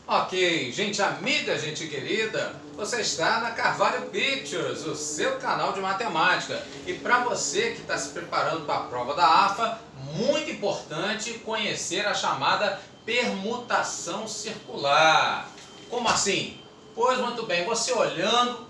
Ok, gente amiga, gente querida, você está na Carvalho Pictures, o seu canal de matemática. E para você que está se preparando para a prova da AFA, muito importante conhecer a chamada permutação circular. Como assim? Pois muito bem, você olhando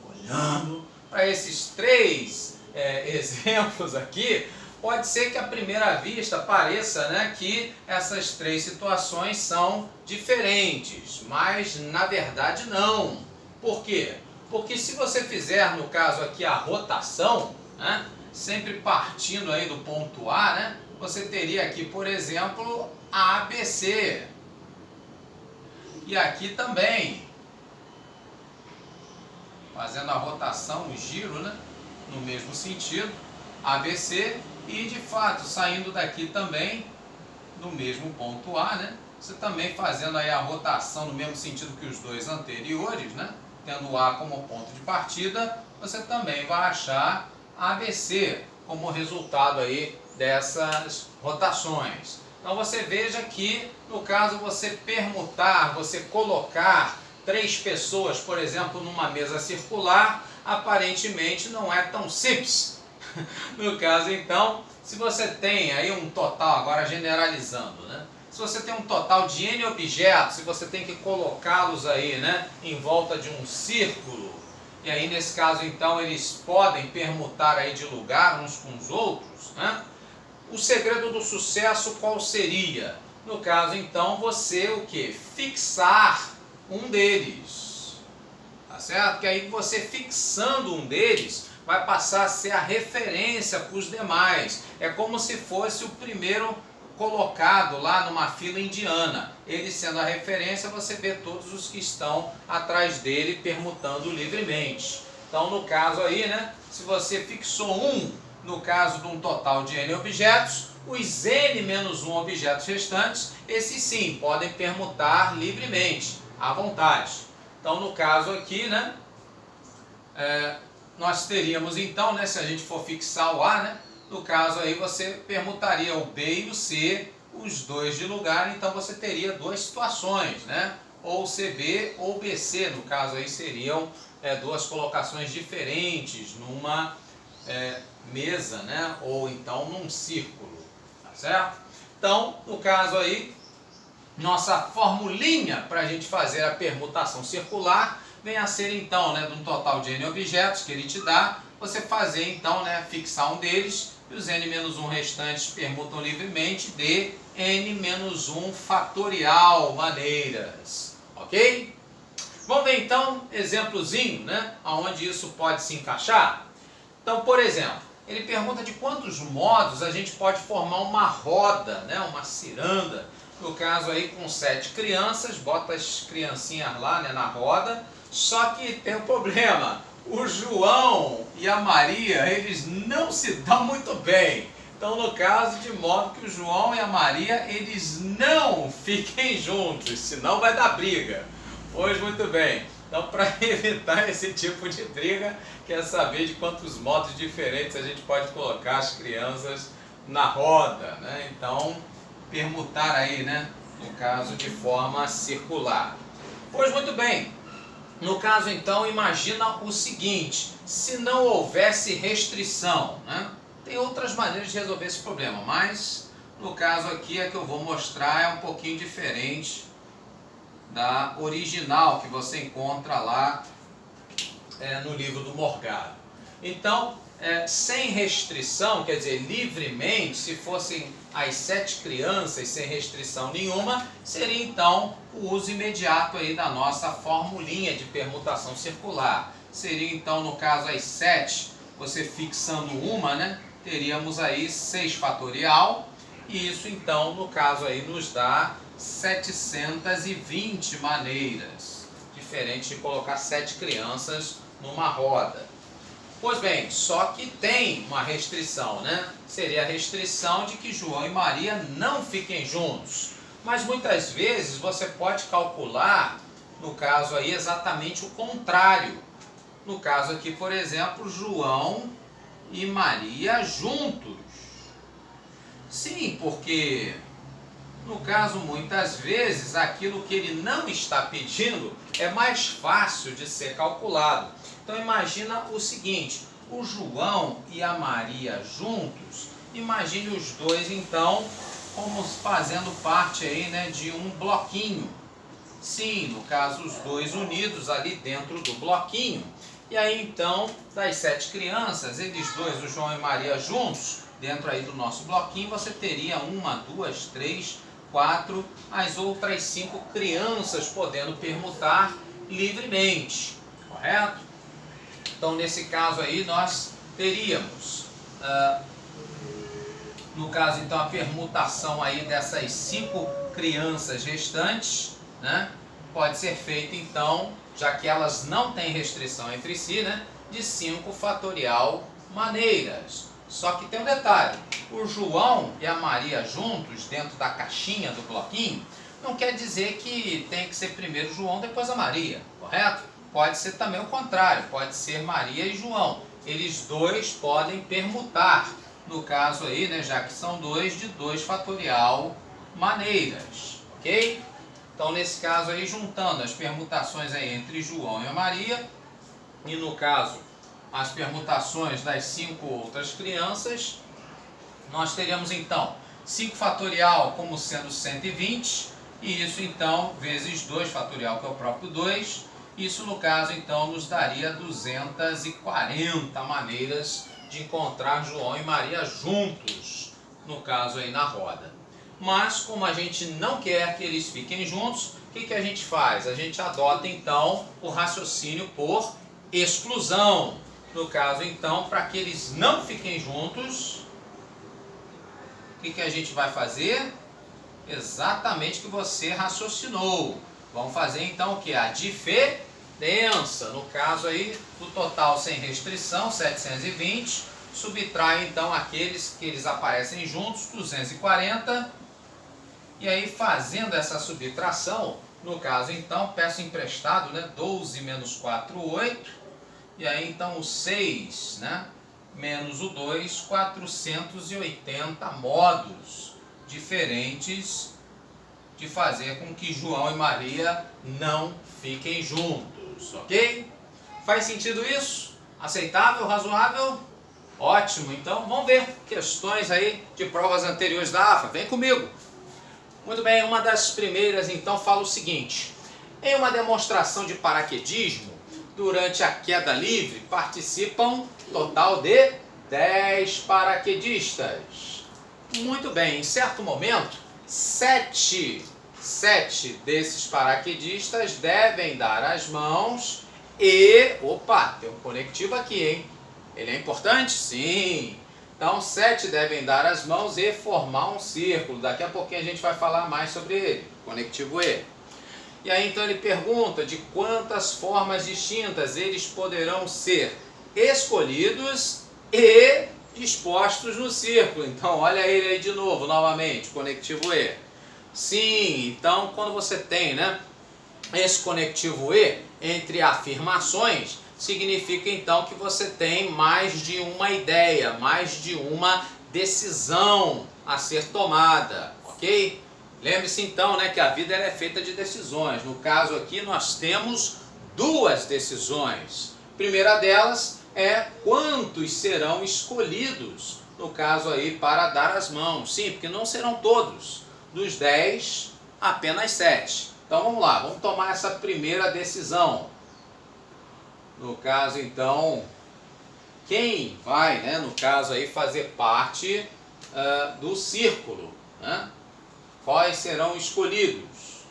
para esses três exemplos aqui, pode ser que à primeira vista pareça, né, que essas três situações são diferentes, mas na verdade não. Por quê? Porque se você fizer, no caso aqui, a rotação, né, sempre partindo aí do ponto A, né, você teria aqui, por exemplo, ABC. E aqui também, fazendo a rotação, o giro, né, no mesmo sentido, ABC, e de fato saindo daqui também no mesmo ponto A, né? Você também fazendo aí a rotação no mesmo sentido que os dois anteriores, né? Tendo o A como ponto de partida, você também vai achar ABC como resultado aí dessas rotações. Então você veja que no caso você permutar, você colocar três pessoas, por exemplo, numa mesa circular, aparentemente não é tão simples. No caso, então, se você tem aí um total, agora generalizando, né? Se você tem um total de N objetos, se você tem que colocá-los aí, né, em volta de um círculo, e aí nesse caso, então, eles podem permutar aí de lugar uns com os outros, né? O segredo do sucesso qual seria? No caso, então, você o que? Fixar um deles. Tá certo? Que aí você fixando um deles vai passar a ser a referência para os demais. É como se fosse o primeiro colocado lá numa fila indiana. Ele sendo a referência, você vê todos os que estão atrás dele permutando livremente. Então, no caso aí, né, se você fixou um, no caso de um total de N objetos, os N menos 1 objetos restantes, esses sim, podem permutar livremente, à vontade. Então, no caso aqui, né, nós teríamos então, né, se a gente for fixar o A, né, no caso aí você permutaria o B e o C, os dois de lugar, então você teria duas situações, né, ou CB ou BC, no caso aí seriam duas colocações diferentes numa mesa, né, ou então num círculo, tá certo? Então, no caso aí, nossa formulinha para a gente fazer a permutação circular vem a ser então, né, de um total de N objetos que ele te dá, você fazer então, né, fixar um deles e os N menos 1 restantes permutam livremente de N menos 1 fatorial maneiras, ok? Vamos ver então exemplozinho, né, onde isso pode se encaixar. Então, por exemplo, ele pergunta de quantos modos a gente pode formar uma roda, né, uma ciranda. No caso aí com 7 crianças, bota as criancinhas lá, né, na roda, só que tem um problema, o João e a Maria, eles não se dão muito bem. Então, no caso, de modo que o João e a Maria, eles não fiquem juntos, senão vai dar briga. Pois muito bem, então para evitar esse tipo de briga, quer saber de quantos modos diferentes a gente pode colocar as crianças na roda, né? Então, permutar aí, né, no caso de forma circular. Pois muito bem, no caso então imagina o seguinte, se não houvesse restrição, né, tem outras maneiras de resolver esse problema, mas no caso aqui é que eu vou mostrar é um pouquinho diferente da original que você encontra lá no livro do Morgado. Então, sem restrição, quer dizer, livremente, se fossem as 7 crianças sem restrição nenhuma, seria então o uso imediato aí da nossa formulinha de permutação circular. Seria então, no caso, as 7, você fixando uma, né, teríamos aí 6 fatorial, e isso então, no caso aí, nos dá 720 maneiras, diferente de colocar 7 crianças numa roda. Pois bem, só que tem uma restrição, né? Seria a restrição de que João e Maria não fiquem juntos. Mas muitas vezes você pode calcular, no caso aí, exatamente o contrário. No caso aqui, por exemplo, João e Maria juntos. Sim, porque No caso, muitas vezes, aquilo que ele não está pedindo é mais fácil de ser calculado. Então imagina o seguinte, o João e a Maria juntos, imagine os dois então como fazendo parte aí, né, de um bloquinho. Sim, no caso os dois unidos ali dentro do bloquinho. E aí então, das 7 crianças, eles dois, o João e Maria juntos, dentro aí do nosso bloquinho, você teria 1, 2, 3, 4, as outras 5 crianças podendo permutar livremente, correto? Então nesse caso aí nós teríamos, no caso então a permutação aí dessas 5 crianças restantes, né, pode ser feita então, já que elas não têm restrição entre si, né, de 5 fatorial maneiras. Só que tem um detalhe, o João e a Maria juntos dentro da caixinha do bloquinho, não quer dizer que tem que ser primeiro João, depois a Maria, correto? Pode ser também o contrário, pode ser Maria e João. Eles dois podem permutar, no caso aí, né, já que são dois, de 2 fatorial maneiras, ok? Então nesse caso aí, juntando as permutações aí entre João e a Maria, e no caso as permutações das 5 outras crianças, nós teríamos então 5 fatorial como sendo 120, e isso então vezes 2 fatorial, que é o próprio 2, isso no caso então nos daria 240 maneiras de encontrar João e Maria juntos, no caso aí na roda. Mas como a gente não quer que eles fiquem juntos, o que a gente faz? A gente adota então o raciocínio por exclusão. No caso então, para que eles não fiquem juntos, o que a gente vai fazer? Exatamente o que você raciocinou. Vamos fazer então o que? A diferença. No caso aí, do total sem restrição, 720, subtrai então aqueles que eles aparecem juntos, 240. E aí fazendo essa subtração, no caso então, peço emprestado, né, 12 menos 4, 8. E aí então o 6, né, menos o 2, 480 modos diferentes de fazer com que João e Maria não fiquem juntos, ok? Faz sentido isso? Aceitável? Razoável? Ótimo, então vamos ver questões aí de provas anteriores da AFA, vem comigo. Muito bem, uma das primeiras então fala o seguinte, em uma demonstração de paraquedismo, durante a queda livre participam total de 10 paraquedistas. Muito bem, em certo momento, 7 desses paraquedistas devem dar as mãos e... Opa, tem um conectivo aqui, hein? Ele é importante? Sim! Então, 7 devem dar as mãos e formar um círculo. Daqui a pouquinho a gente vai falar mais sobre ele, conectivo E. E aí então ele pergunta de quantas formas distintas eles poderão ser escolhidos e dispostos no círculo. Então olha ele aí de novo, novamente, conectivo E. Sim, então quando você tem, né, esse conectivo E entre afirmações, significa então que você tem mais de uma ideia, mais de uma decisão a ser tomada, ok? Lembre-se então, né, que a vida ela é feita de decisões. No caso aqui nós temos 2 decisões. A primeira delas é quantos serão escolhidos, no caso aí, para dar as mãos. Sim, porque não serão todos. Dos 10, apenas 7. Então vamos lá, vamos tomar essa primeira decisão. No caso então, quem vai, né, no caso aí, fazer parte do círculo, né? Quais serão escolhidos?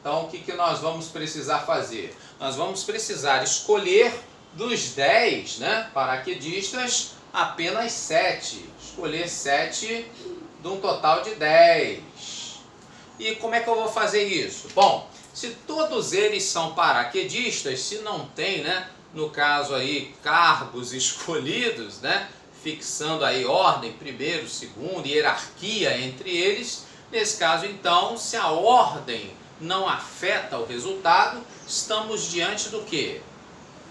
Então, o que nós vamos precisar fazer? Nós vamos precisar escolher dos 10, né, paraquedistas, apenas 7. Escolher 7 de um total de 10. E como é que eu vou fazer isso? Bom, se todos eles são paraquedistas, se não tem, né, no caso aí, cargos escolhidos, né, fixando aí ordem, primeiro, segundo, hierarquia entre eles. Nesse caso, então, se a ordem não afeta o resultado, estamos diante do quê?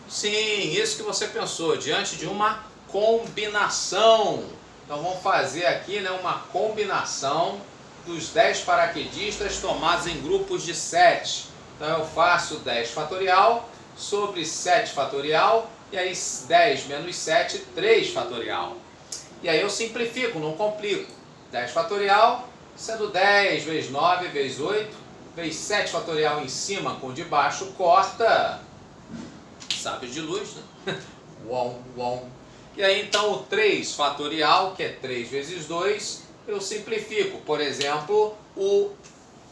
Sim, isso que você pensou, diante de uma combinação. Então vamos fazer aqui, né, uma combinação dos 10 paraquedistas tomados em grupos de 7. Então eu faço 10 fatorial sobre 7 fatorial, e aí 10 menos 7, 3 fatorial. E aí eu simplifico, não complico. 10 fatorial, sendo 10 vezes 9 vezes 8, vezes 7 fatorial em cima com o de baixo, corta. Sábios de luz, né? Uom, uom. E aí então o 3 fatorial, que é 3 vezes 2, eu simplifico. Por exemplo, o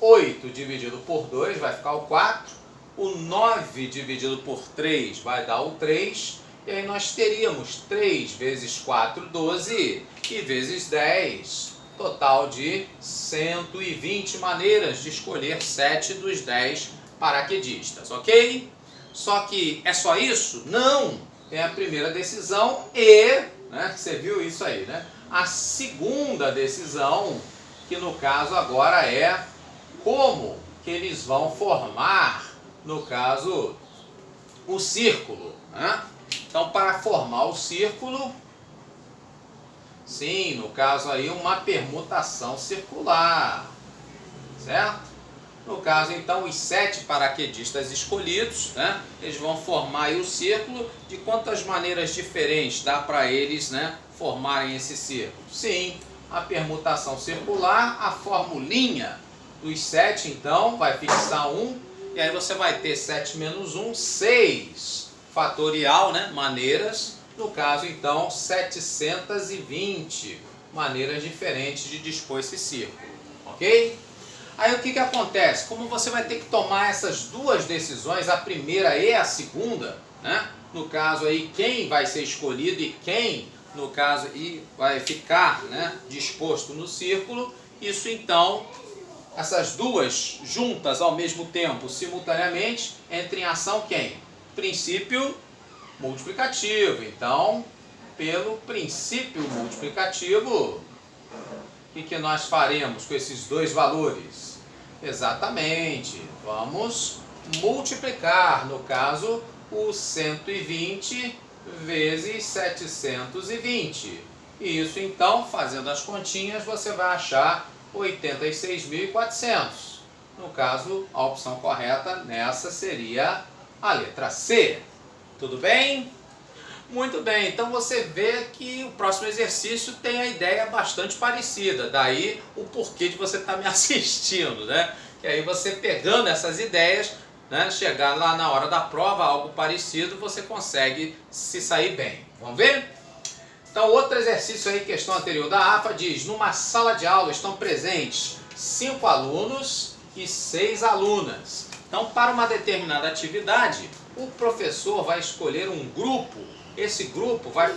8 dividido por 2 vai ficar o 4. O 9 dividido por 3 vai dar o 3. E aí nós teríamos 3 vezes 4, 12. E vezes 10. Total de 120 maneiras de escolher 7 dos 10 paraquedistas, ok? Só que é só isso? Não! Tem a primeira decisão e, né, você viu isso aí, né? A segunda decisão, que no caso agora é como que eles vão formar, no caso, o círculo, né? Então, para formar o círculo, sim, no caso aí, uma permutação circular, certo? No caso, então, os 7 paraquedistas escolhidos, né, eles vão formar aí o círculo. De quantas maneiras diferentes dá para eles, né, formarem esse círculo? Sim, a permutação circular, a formulinha dos 7, então, vai fixar 1, e aí você vai ter 7 menos 1, 6 fatorial, né, maneiras. No caso, então, 720 maneiras diferentes de dispor esse círculo, ok? Aí o que acontece? Como você vai ter que tomar essas duas decisões, a primeira e a segunda, né? No caso aí, quem vai ser escolhido e quem, no caso, vai ficar, né, disposto no círculo, isso então, essas duas juntas ao mesmo tempo, simultaneamente, entra em ação quem? Princípio multiplicativo. Então, pelo princípio multiplicativo, o que nós faremos com esses dois valores? Exatamente, vamos multiplicar, no caso, o 120 vezes 720. E isso então, fazendo as continhas, você vai achar 86.400. No caso, a opção correta nessa seria a letra C. Tudo bem? Muito bem, então você vê que o próximo exercício tem a ideia bastante parecida, daí o porquê de você estar me assistindo, né? Que aí você pegando essas ideias, né, chegar lá na hora da prova, algo parecido, você consegue se sair bem. Vamos ver? Então, outro exercício aí, questão anterior da AFA, diz: numa sala de aula estão presentes 5 alunos e 6 alunas. Então, para uma determinada atividade, o professor vai escolher um grupo. Esse grupo vai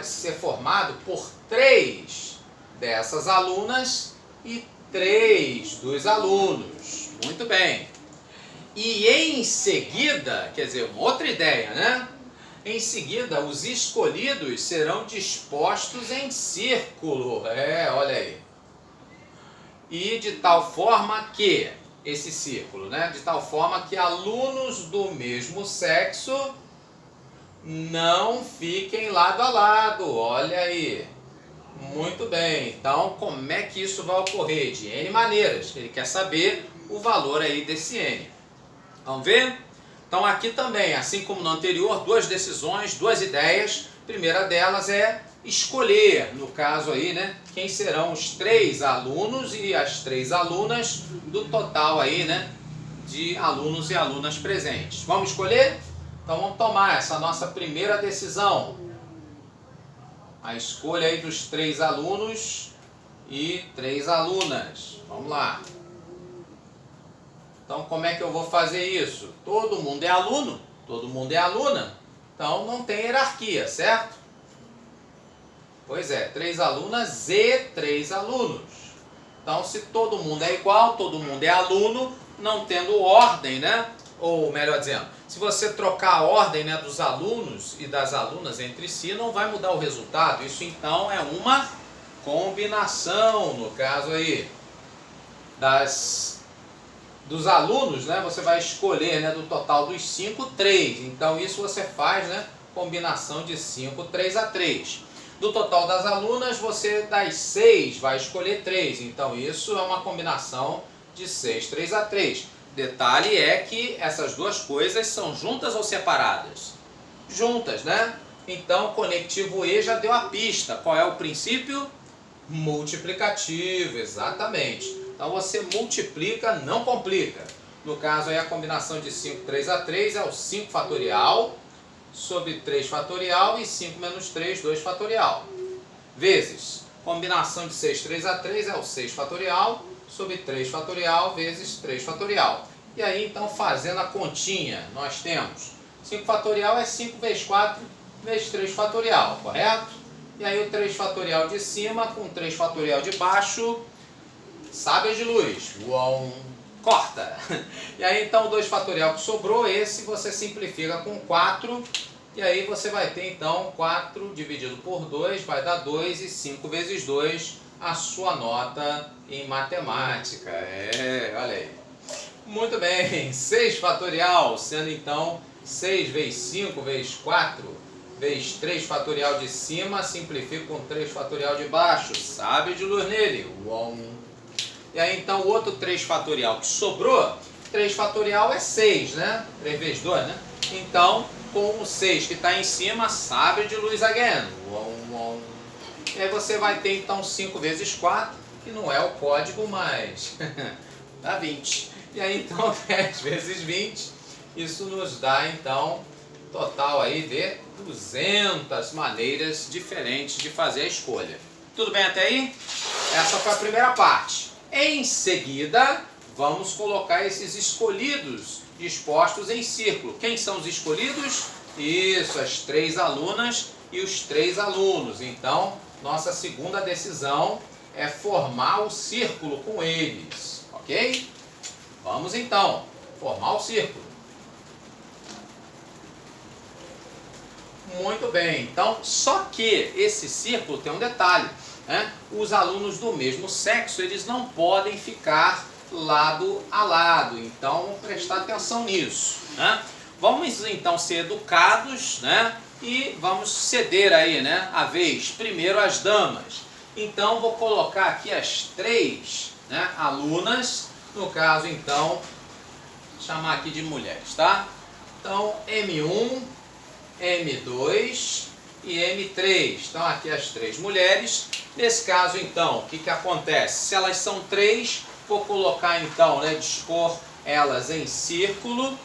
ser formado por 3 dessas alunas e 3 dos alunos. Muito bem. E em seguida, quer dizer, uma outra ideia, né? Em seguida, os escolhidos serão dispostos em círculo. Olha aí. E de tal forma que, esse círculo, né? De tal forma que alunos do mesmo sexo não fiquem lado a lado, olha aí. Muito bem, então como é que isso vai ocorrer? De N maneiras, ele quer saber o valor aí desse N. Vamos ver? Então aqui também, assim como no anterior, duas decisões, duas ideias. A primeira delas é escolher, no caso aí, né, quem serão os 3 alunos e as 3 alunas do total aí, né, de alunos e alunas presentes. Vamos escolher? Então vamos tomar essa nossa primeira decisão. A escolha aí dos 3 alunos e 3 alunas. Vamos lá. Então como é que eu vou fazer isso? Todo mundo é aluno, todo mundo é aluna. Então não tem hierarquia, certo? Pois é, 3 alunas e 3 alunos. Então se todo mundo é igual, todo mundo é aluno, não tendo ordem, né? Ou melhor dizendo, se você trocar a ordem, né, dos alunos e das alunas entre si, não vai mudar o resultado. Isso então é uma combinação, no caso aí, dos alunos, né, você vai escolher, né, do total dos 5, 3. Então isso você faz, né, combinação de 5, 3 a 3. Do total das alunas, você das 6 vai escolher 3. Então isso é uma combinação de 6, 3 a 3. Detalhe é que essas duas coisas são juntas ou separadas? Juntas, né? Então, conectivo E já deu a pista. Qual é o princípio? Multiplicativo, exatamente. Então você multiplica, não complica. No caso aí a combinação de 5, 3 a 3 é o 5 fatorial sobre 3 fatorial e 5 menos 3, 2 fatorial. Vezes, combinação de 6, 3 a 3 é o 6 fatorial sobre 3 fatorial vezes 3 fatorial. E aí então fazendo a continha, nós temos 5 fatorial é 5 vezes 4 vezes 3 fatorial, correto? E aí o 3 fatorial de cima com 3 fatorial de baixo, sábia de luz, uom, corta. E aí então o 2 fatorial que sobrou, esse você simplifica com 4, e aí você vai ter então 4 dividido por 2, vai dar 2, e 5 vezes 2, a sua nota em matemática. Olha aí. Muito bem, 6 fatorial, sendo então 6 vezes 5 vezes 4 vezes 3 fatorial de cima, simplifica com 3 fatorial de baixo, sabe de luz nele. Uom. E aí então o outro 3 fatorial que sobrou, 3 fatorial é 6, né? 3 vezes 2, né? Então, com o 6 que está em cima, sabe de luz again. Uom, uom. E aí você vai ter então 5 vezes 4, que não é o código, mas dá 20. E aí então 10 vezes 20, isso nos dá então total aí de 200 maneiras diferentes de fazer a escolha. Tudo bem até aí? Essa foi a primeira parte. Em seguida, vamos colocar esses escolhidos dispostos em círculo. Quem são os escolhidos? Isso, as 3 alunas e os 3 alunos. Então, nossa segunda decisão é formar o círculo com eles, ok? Vamos então formar o círculo. Muito bem, então, só que esse círculo tem um detalhe, né? Os alunos do mesmo sexo, eles não podem ficar lado a lado, então vamos prestar atenção nisso, né? Vamos então ser educados, né? E vamos ceder aí, né, a vez, primeiro as damas. Então vou colocar aqui as 3, né, alunas, no caso então, chamar aqui de mulheres, tá? Então M1, M2 e M3. Então aqui as 3 mulheres. Nesse caso então, o que que acontece? Se elas são 3, vou colocar então, né, dispor elas em círculo,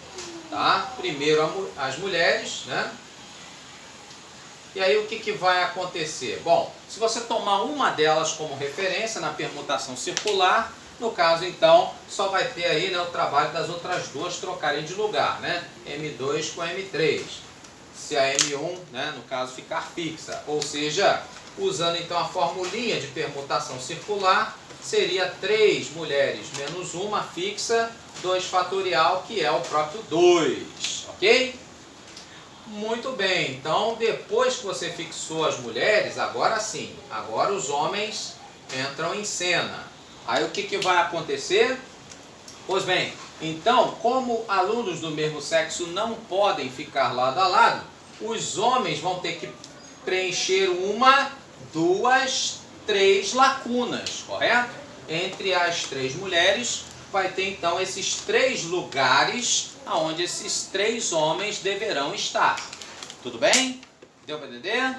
tá? Primeiro as mulheres, né? E aí o que que vai acontecer? Bom, se você tomar uma delas como referência na permutação circular, no caso então, só vai ter aí, né, o trabalho das outras duas trocarem de lugar, né? M2 com M3. Se a M1, né, no caso, ficar fixa. Ou seja, usando então a formulinha de permutação circular, seria 3 mulheres menos uma fixa, 2 fatorial, que é o próprio 2, ok? Muito bem, então depois que você fixou as mulheres, agora sim, agora os homens entram em cena. Aí o que que vai acontecer? Pois bem, então, como alunos do mesmo sexo não podem ficar lado a lado, os homens vão ter que preencher 1, 2, 3 lacunas, correto? Entre as 3 mulheres, vai ter então esses 3 lugares onde esses 3 homens deverão estar. Tudo bem? Deu para entender?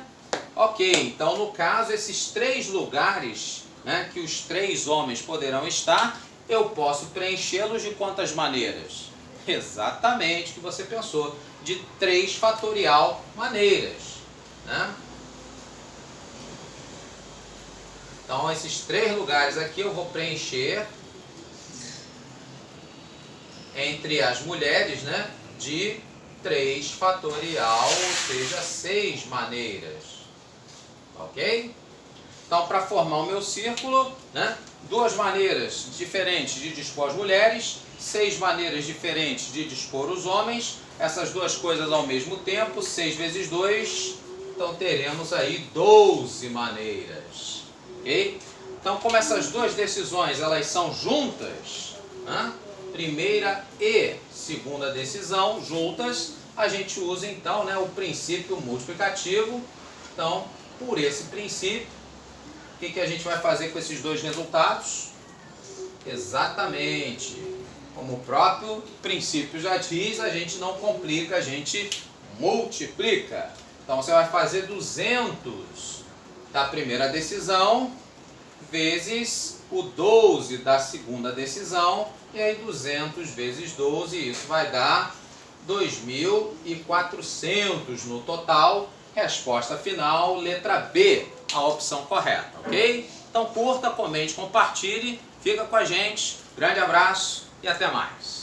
Ok, então no caso, esses 3 lugares, né, que os 3 homens poderão estar, eu posso preenchê-los de quantas maneiras? Exatamente o que você pensou, de 3 fatorial maneiras, né? Então esses 3 lugares aqui eu vou preencher entre as mulheres, né, de 3 fatorial, ou seja, 6 maneiras, ok? Então, para formar o meu círculo, né, 2 maneiras diferentes de dispor as mulheres, 6 maneiras diferentes de dispor os homens, essas duas coisas ao mesmo tempo, 6 vezes 2, então teremos aí 12 maneiras, ok? Então, como essas duas decisões, elas são juntas, né, primeira e segunda decisão juntas, a gente usa então, né, o princípio multiplicativo. Então, por esse princípio, o que a gente vai fazer com esses dois resultados? Exatamente, como o próprio princípio já diz, a gente não complica, a gente multiplica. Então você vai fazer 200 da primeira decisão vezes o 12 da segunda decisão, e aí 200 vezes 12, isso vai dar 2.400 no total. Resposta final, letra B, a opção correta, ok? Então curta, comente, compartilhe, fica com a gente, grande abraço e até mais.